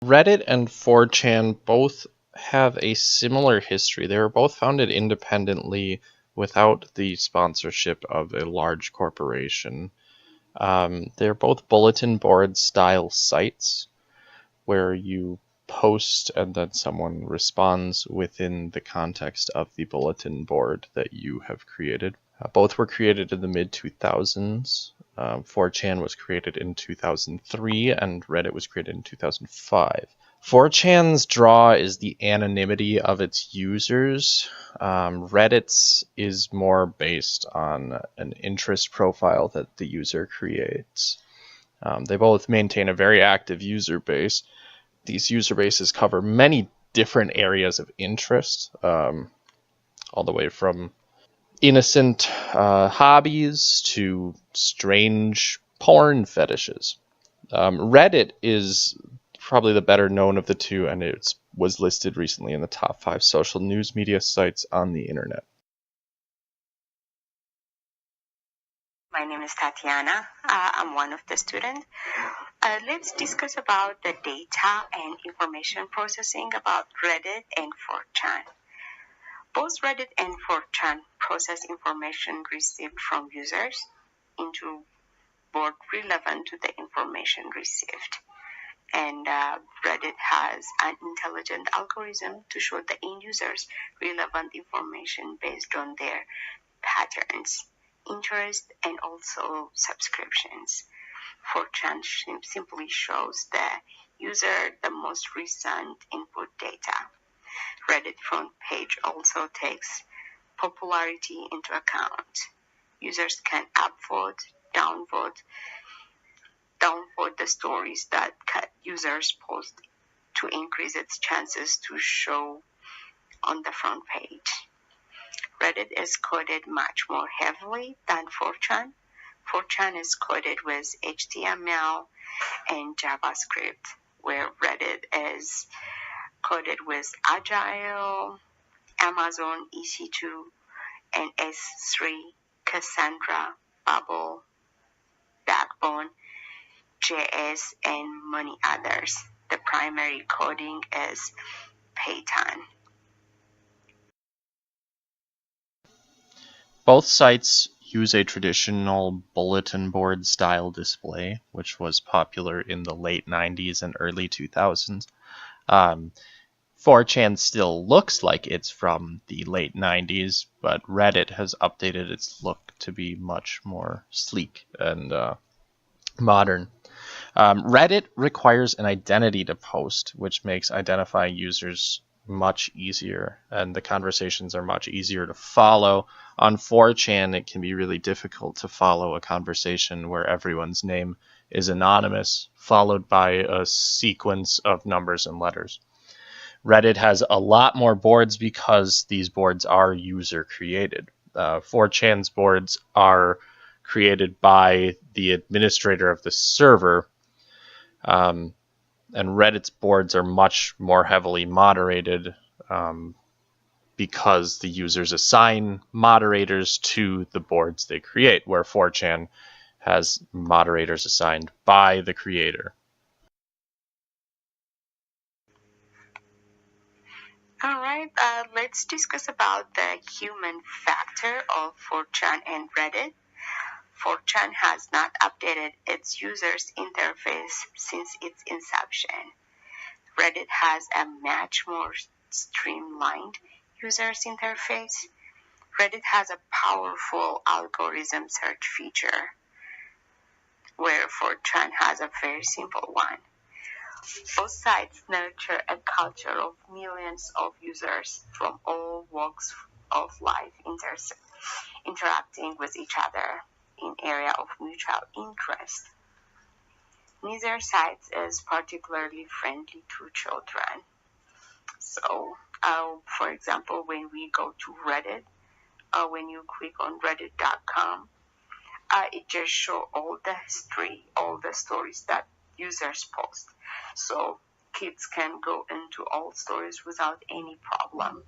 Reddit and 4chan both have a similar history. They were both founded independently without the sponsorship of a large corporation. They're both bulletin board style sites where you post and then someone responds within the context of the bulletin board that you have created. Both were created in the mid-2000s. 4chan was created in 2003 and Reddit was created in 2005. 4chan's draw is the anonymity of its users. Reddit's is more based on an interest profile that the user creates. They both maintain a very active user base. These user bases cover many different areas of interest, all the way from innocent hobbies to strange porn fetishes. Reddit is probably the better known of the two, and it was listed recently in the top 5 social news media sites on the internet. My name is Tattiana. I'm one of the students. Let's discuss about the data and information processing about Reddit and 4chan. Both Reddit and 4chan process information received from users into board relevant to the information received. And Reddit has an intelligent algorithm to show the end users relevant information based on their patterns, interests, and also subscriptions. 4chan simply shows the user the most recent input data. Reddit front page also takes popularity into account. Users can upvote, downvote the stories that users post to increase its chances to show on the front page. Reddit is coded much more heavily than 4chan. 4chan is coded with HTML and JavaScript, where Reddit is coded with Agile, Amazon EC2, and S3, Cassandra, Bubble, Backbone, JS, and many others. The primary coding is Python. Both sites use a traditional bulletin board style display, which was popular in the late 90s and early 2000s. 4chan still looks like it's from the late 90s, but Reddit has updated its look to be much more sleek and modern. Reddit requires an identity to post, which makes identifying users much easier, and the conversations are much easier to follow. On 4chan, it can be really difficult to follow a conversation where everyone's name is anonymous, followed by a sequence of numbers and letters. Reddit has a lot more boards because these boards are user created. 4chan's boards are created by the administrator of the server, and Reddit's boards are much more heavily moderated because the users assign moderators to the boards they create, where 4chan has moderators assigned by the creator. All right, let's discuss about the human factor of 4chan and Reddit. 4chan has not updated its user's interface since its inception. Reddit has a much more streamlined user's interface. Reddit has a powerful algorithm search feature, where 4chan has a very simple one. Both sites nurture a culture of millions of users from all walks of life interacting with each other in area of mutual interest. Neither site is particularly friendly to children. So, for example, when we go to Reddit, when you click on reddit.com, it just shows all the history, all the stories that users post. So kids can go into all stories without any problem.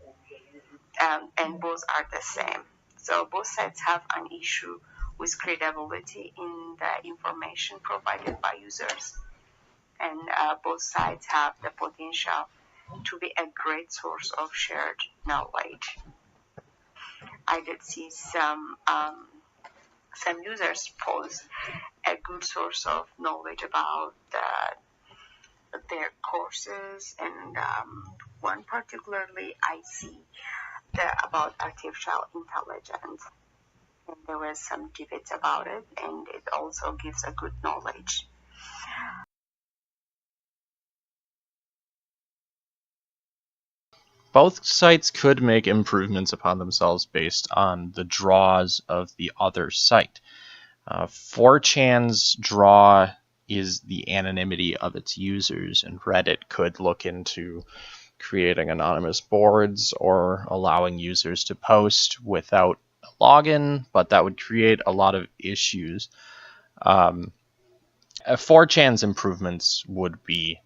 And both are the same. So both sites have an issue with credibility in the information provided by users. and both sides have the potential to be a great source of shared knowledge. I did see some users post a good source of knowledge about their courses, and one particularly I see about artificial intelligence, and there was some debates about it, and it also gives a good knowledge. Both sites could make improvements upon themselves based on the draws of the other site. 4chan's draw is the anonymity of its users, and Reddit could look into creating anonymous boards or allowing users to post without a login, but that would create a lot of issues. 4chan's improvements would be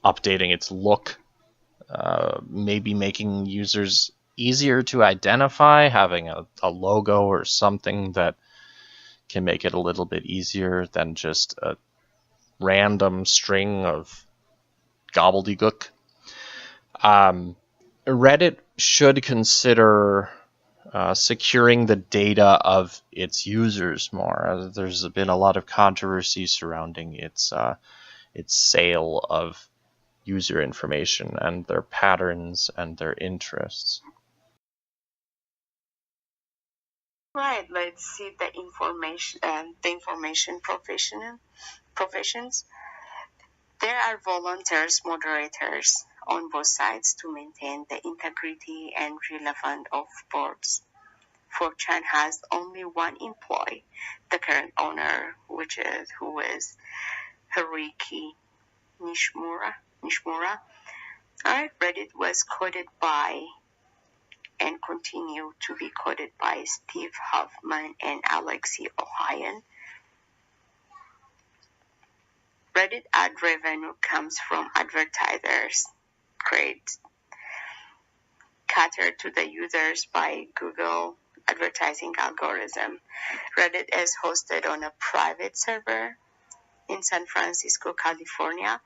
updating its look, maybe making users easier to identify, having a logo or something that can make it a little bit easier than just a random string of gobbledygook. Reddit should consider securing the data of its users more. There's been a lot of controversy surrounding its sale of user information and their patterns and their interests. Right. Let's see the information professions. There are volunteers, moderators on both sides to maintain the integrity and relevance of boards. 4chan has only one employee, the current owner, who is Haruki Nishimura. Reddit was coded by and continue to be coded by Steve Huffman and Alexei Ohanian. Reddit ad revenue comes from advertisers catered to the users by Google advertising algorithm. Reddit is hosted on a private server in San Francisco, California.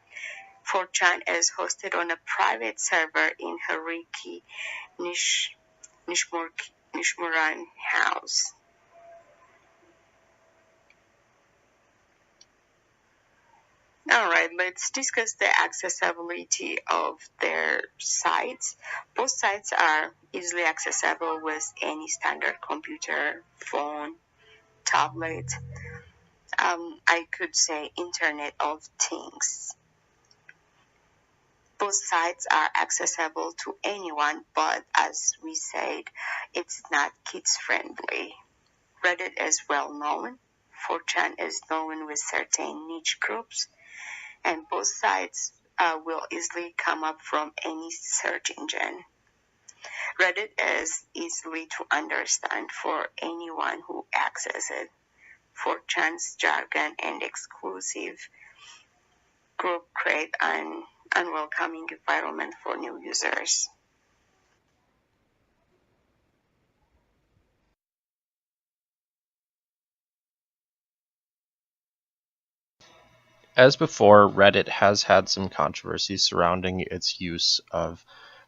4chan is hosted on a private server in Haruki Nishimura's house. All right, let's discuss the accessibility of their sites. Both sites are easily accessible with any standard computer, phone, tablet. I could say Internet of Things. Both sites are accessible to anyone, but as we said, it's not kids friendly. Reddit is well known. 4chan is known with certain niche groups, and both sites will easily come up from any search engine. Reddit is easily to understand for anyone who accesses it. 4chan's jargon and exclusive group create an unwelcoming environment for new users. As before, Reddit has had some controversy surrounding its use of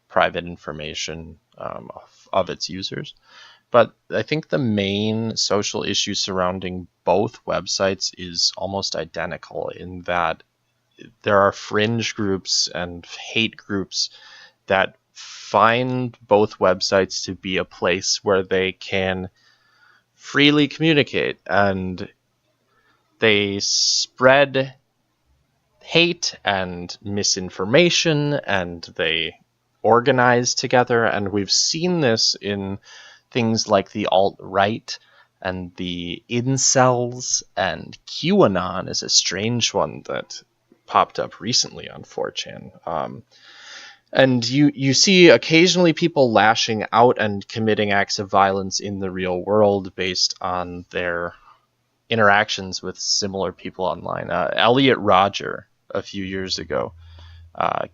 private information of its users. But I think the main social issue surrounding both websites is almost identical in that there are fringe groups and hate groups that find both websites to be a place where they can freely communicate, and they spread hate and misinformation, and they organize together. And we've seen this in things like the alt-right and the incels, and QAnon is a strange one that popped up recently on 4chan. And you see occasionally people lashing out and committing acts of violence in the real world based on their interactions with similar people online. Elliot Rodger, a few years ago,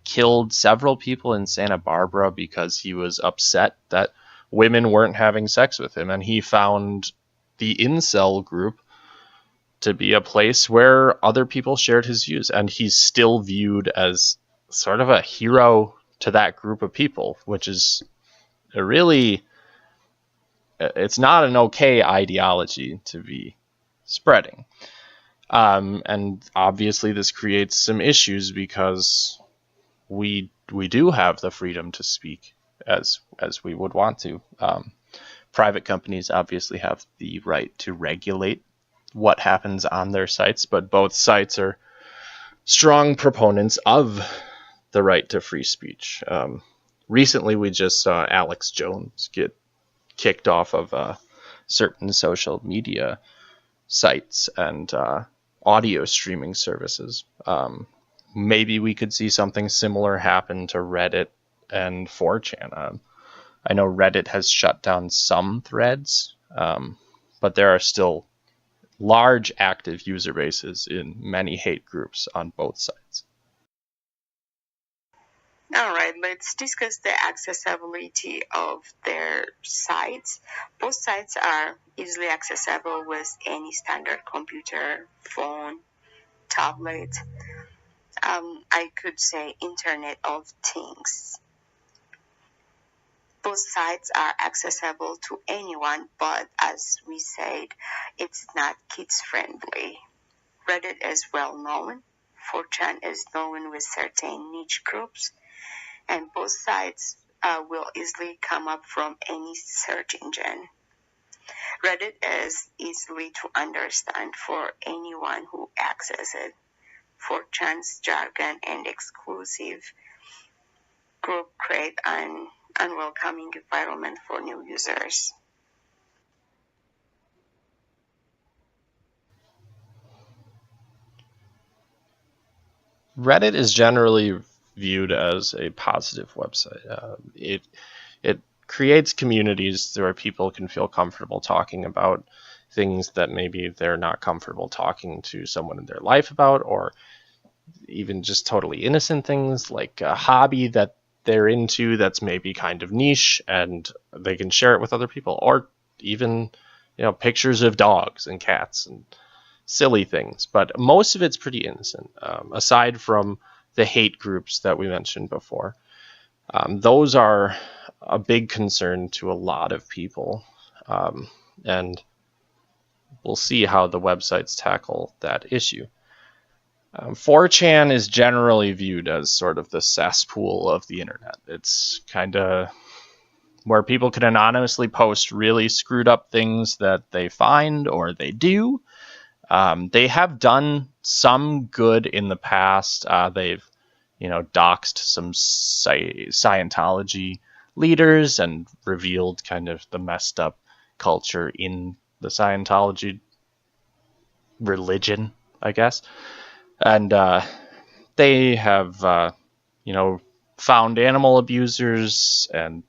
killed several people in Santa Barbara because he was upset that women weren't having sex with him, and he found the incel group to be a place where other people shared his views, and he's still viewed as sort of a hero to that group of people, which is a really, it's not an okay ideology to be spreading. And obviously this creates some issues because we do have the freedom to speak as we would want to. Private companies obviously have the right to regulate what happens on their sites, but both sites are strong proponents of the right to free speech. Recently, we just saw Alex Jones get kicked off of certain social media sites and audio streaming services. Maybe we could see something similar happen to Reddit and 4chan. I know Reddit has shut down some threads, but there are still large active user bases in many hate groups on both sides. All right, let's discuss the accessibility of their sites. Both sites are easily accessible with any standard computer, phone, tablet. I could say Internet of Things. Both sites are accessible to anyone, but as we said, it's not kids friendly. Reddit is well known. 4chan is known with certain niche groups, and both sites will easily come up from any search engine. Reddit is easily to understand for anyone who accesses it. 4chan's jargon and exclusive group create an unwelcoming environment for new users. Reddit is generally viewed as a positive website. It creates communities where people can feel comfortable talking about things that maybe they're not comfortable talking to someone in their life about, or even just totally innocent things like a hobby that they're into that's maybe kind of niche and they can share it with other people, or even pictures of dogs and cats and silly things. But most of it's pretty innocent, aside from the hate groups that we mentioned before. Those are a big concern to a lot of people, and we'll see how the websites tackle that issue. 4chan is generally viewed as sort of the cesspool of the internet. It's kind of where people can anonymously post really screwed up things that they find or they do. They have done some good in the past. They've doxed some Scientology leaders and revealed kind of the messed up culture in the Scientology religion, I guess. And they have, found animal abusers and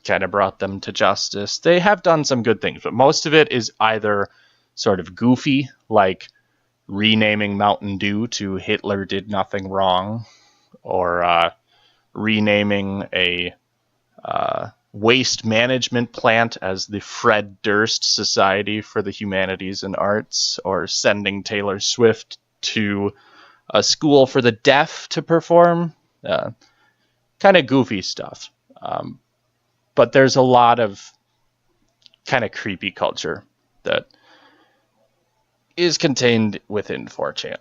kind of brought them to justice. They have done some good things, but most of it is either sort of goofy, like renaming Mountain Dew to Hitler Did Nothing Wrong, or renaming a waste management plant as the Fred Durst Society for the Humanities and Arts, or sending Taylor Swift to a school for the deaf to perform. Kind of goofy stuff. But there's a lot of kind of creepy culture that is contained within 4chan.